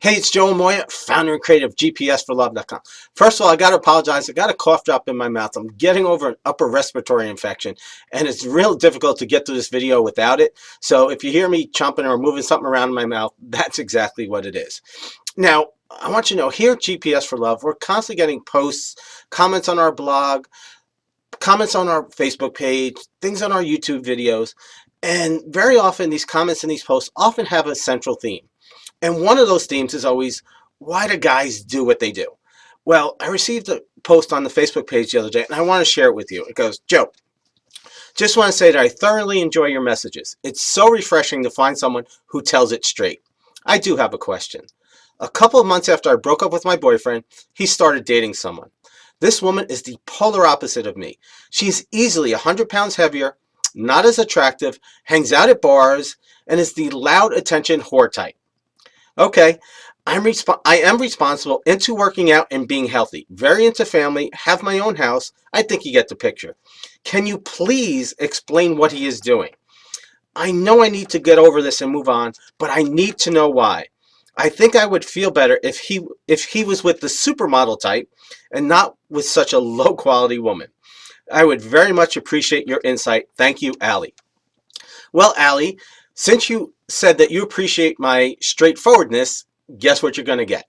Hey, it's Joe Amoia, founder and creator of GPSforlove.com. First of all, I got to apologize. I got a cough drop in my mouth. I'm getting over an upper respiratory infection, and it's real difficult to get through this video without it. So if you hear me chomping or moving something around in my mouth, that's exactly what it is. Now, I want you to know, here at GPS for Love, we're constantly getting posts, comments on our blog, comments on our Facebook page, things on our YouTube videos, and very often these comments and these posts often have a central theme. And one of those themes is always, why do guys do what they do? Well, I received a post on the Facebook page the other day, and I want to share it with you. It goes, Joe, just want to say that I thoroughly enjoy your messages. It's so refreshing to find someone who tells it straight. I do have a question. A couple of months after I broke up with my boyfriend, he started dating someone. This woman is the polar opposite of me. She's easily 100 pounds heavier, not as attractive, hangs out at bars, and is the loud attention whore type. Okay, I am responsible, into working out and being healthy, very into family, have my own house. I think you get the picture. Can you please explain what he is doing? I know I need to get over this and move on, but I need to know why. I think I would feel better if he was with the supermodel type and not with such a low quality woman. I would very much appreciate your insight. Thank you, Allie. Well, Allie, since you said that you appreciate my straightforwardness, guess what you're going to get.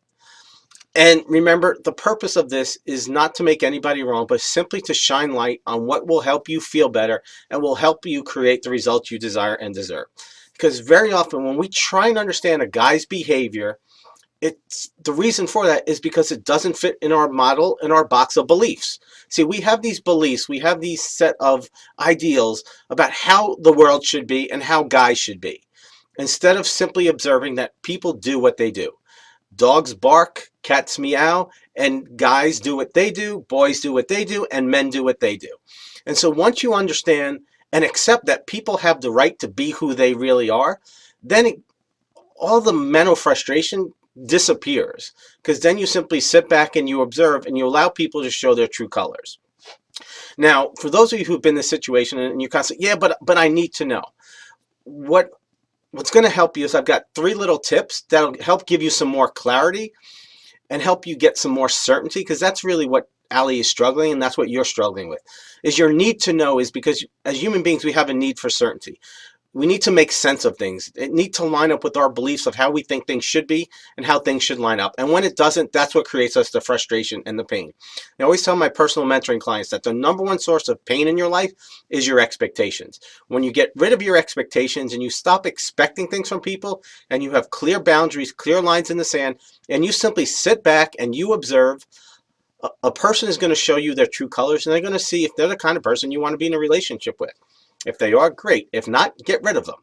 And remember, the purpose of this is not to make anybody wrong, but simply to shine light on what will help you feel better and will help you create the results you desire and deserve. Because very often when we try and understand a guy's behavior, it's the reason for that is because it doesn't fit in our model, in our box of beliefs. See, we have these beliefs, we have these set of ideals about how the world should be and how guys should be, instead of simply observing that people do what they do. Dogs bark, cats meow, and guys do what they do, boys do what they do, and men do what they do. And so once you understand and accept that people have the right to be who they really are, then all the mental frustration disappears, because then you simply sit back and you observe and you allow people to show their true colors. Now, for those of you who've been in this situation and you kind of say, yeah, but I need to know. What's going to help you is I've got 3 little tips that'll help give you some more clarity and help you get some more certainty, because that's really what Allie is struggling, and that's what you're struggling with. Is your need to know is because as human beings, we have a need for certainty. We need to make sense of things. It needs to line up with our beliefs of how we think things should be and how things should line up. And when it doesn't, that's what creates us the frustration and the pain. I always tell my personal mentoring clients that the #1 source of pain in your life is your expectations. When you get rid of your expectations and you stop expecting things from people and you have clear boundaries, clear lines in the sand, and you simply sit back and you observe, a person is going to show you their true colors, and they're going to see if they're the kind of person you want to be in a relationship with. If they are, great. If not, get rid of them.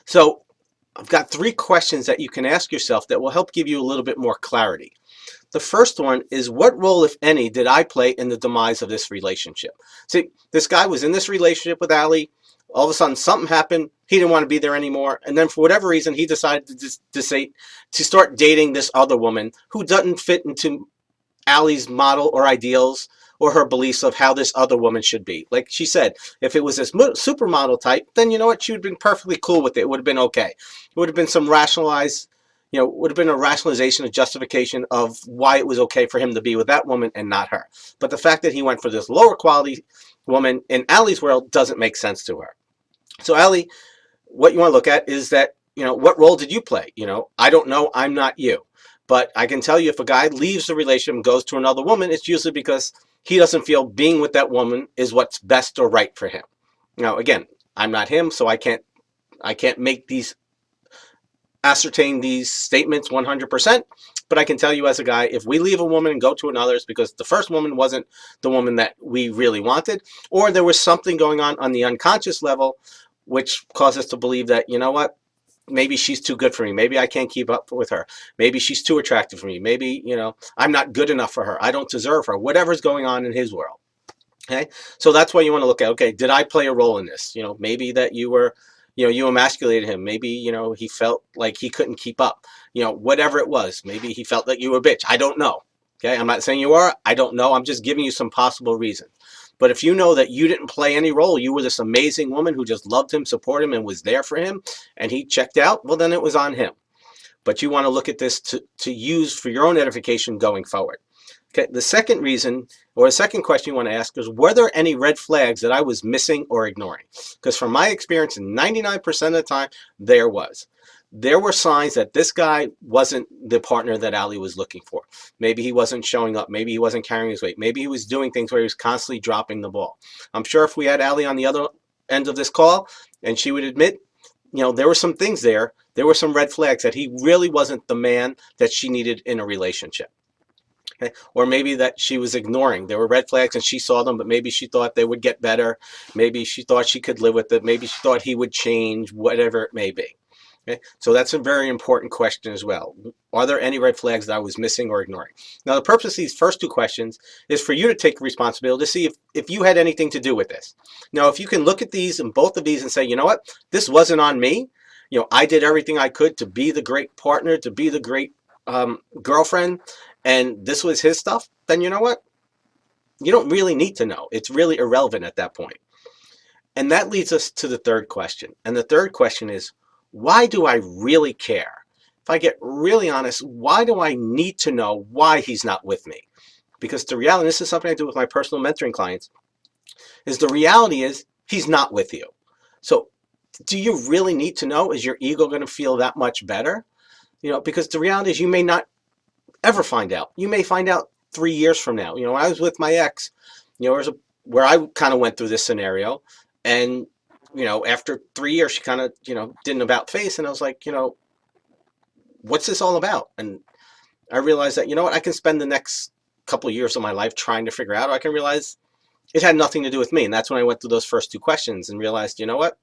So I've got 3 questions that you can ask yourself that will help give you a little bit more clarity. The first one is, what role, if any, did I play in the demise of this relationship? See, this guy was in this relationship with Allie. All of a sudden, something happened. He didn't want to be there anymore. And then for whatever reason, he decided to start dating this other woman who doesn't fit into Allie's model or ideals or her beliefs of how this other woman should be. Like she said, if it was this supermodel type, then you know what? She would have been perfectly cool with it. It would have been okay. It would have been some rationalized, would have been a rationalization, a justification of why it was okay for him to be with that woman and not her. But the fact that he went for this lower quality woman in Allie's world doesn't make sense to her. So Allie, what you want to look at is that, what role did you play? I don't know. I'm not you. But I can tell you, if a guy leaves the relationship and goes to another woman, it's usually because he doesn't feel being with that woman is what's best or right for him. Now, again, I'm not him, so I can't ascertain these statements 100%. But I can tell you as a guy, if we leave a woman and go to another, it's because the first woman wasn't the woman that we really wanted, or there was something going on the unconscious level, which caused us to believe that, you know what? Maybe she's too good for me. Maybe I can't keep up with her. Maybe she's too attractive for me. Maybe, I'm not good enough for her. I don't deserve her. Whatever's going on in his world. Okay. So that's why you want to look at, okay, did I play a role in this? Maybe that you emasculated him. Maybe, he felt like he couldn't keep up, whatever it was. Maybe he felt that you were a bitch. I don't know. Okay. I'm not saying you are. I don't know. I'm just giving you some possible reasons. But if you know that you didn't play any role, you were this amazing woman who just loved him, supported him, and was there for him, and he checked out, well, then it was on him. but you want to look at this to use for your own edification going forward. Okay, the second reason, or the second question you want to ask is, were there any red flags that I was missing or ignoring? Because from my experience, 99% of the time, there was. There were signs that this guy wasn't the partner that Ali was looking for. Maybe he wasn't showing up. Maybe he wasn't carrying his weight. Maybe he was doing things where he was constantly dropping the ball. I'm sure if we had Ali on the other end of this call, and she would admit, there were some things there. There were some red flags that he really wasn't the man that she needed in a relationship. Okay? Or maybe that she was ignoring. There were red flags and she saw them, but maybe she thought they would get better. Maybe she thought she could live with it. Maybe she thought he would change, whatever it may be. Okay? So that's a very important question as well. Are there any red flags that I was missing or ignoring? Now, the purpose of these first two questions is for you to take responsibility to see if you had anything to do with this. Now, if you can look at these and both of these and say, you know what, this wasn't on me. I did everything I could to be the great partner, to be the great girlfriend, and this was his stuff, then you know what? You don't really need to know. It's really irrelevant at that point. And that leads us to the third question. And the third question is, why do I really care? If I get really honest, why do I need to know why he's not with me? Because the reality, and this is something I do with my personal mentoring clients, is the reality is he's not with you. So do you really need to know? Is your ego going to feel that much better? Because the reality is you may not ever find out. You may find out 3 years from now. When I was with my ex, where I kind of went through this scenario, and after 3 years, she kind of did an about face, and I was like, what's this all about? And I realized that I can spend the next couple of years of my life trying to figure out, or I can realize it had nothing to do with me. And that's when I went through those first two questions and realized, what?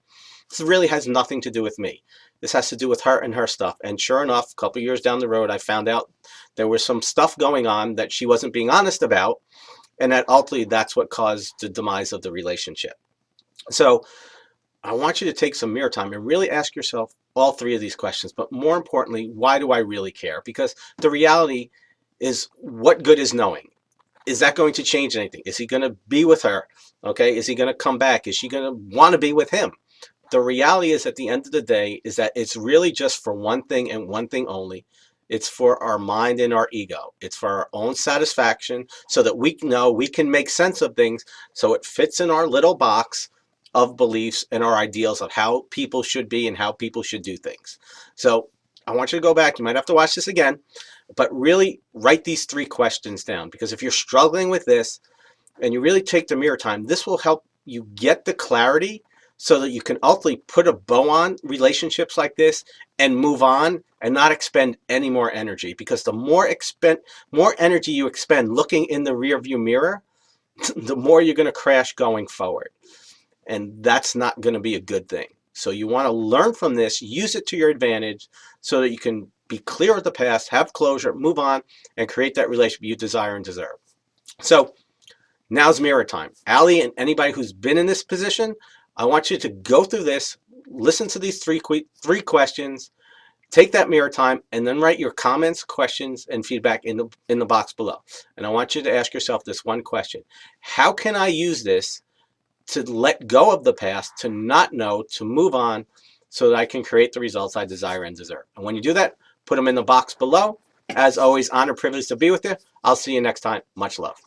This really has nothing to do with me. This has to do with her and her stuff. And sure enough, a couple of years down the road, I found out there was some stuff going on that she wasn't being honest about, and that ultimately that's what caused the demise of the relationship. So I want you to take some mirror time and really ask yourself all three of these questions. But more importantly, why do I really care? Because the reality is, what good is knowing? Is that going to change anything? Is he going to be with her? Okay. Is he going to come back? Is she going to want to be with him? The reality is, at the end of the day, is that it's really just for one thing and one thing only. It's for our mind and our ego. It's for our own satisfaction, so that we know we can make sense of things, so it fits in our little box of beliefs and our ideals of how people should be and how people should do things. So I want you to go back. You might have to watch this again, but really write these three questions down, because if you're struggling with this and you really take the mirror time, this will help you get the clarity so that you can ultimately put a bow on relationships like this and move on and not expend any more energy. Because the more energy you expend looking in the rearview mirror, the more you're going to crash going forward. And that's not going to be a good thing. So you want to learn from this, use it to your advantage so that you can be clear of the past, have closure, move on, and create that relationship you desire and deserve. So now's mirror time. Ali and anybody who's been in this position, I want you to go through this, listen to these three questions, take that mirror time, and then write your comments, questions, and feedback in the box below. And I want you to ask yourself this one question: how can I use this to let go of the past, to not know, to move on, so that I can create the results I desire and deserve? And when you do that, put them in the box below. As always, honor, privilege to be with you. I'll see you next time. Much love.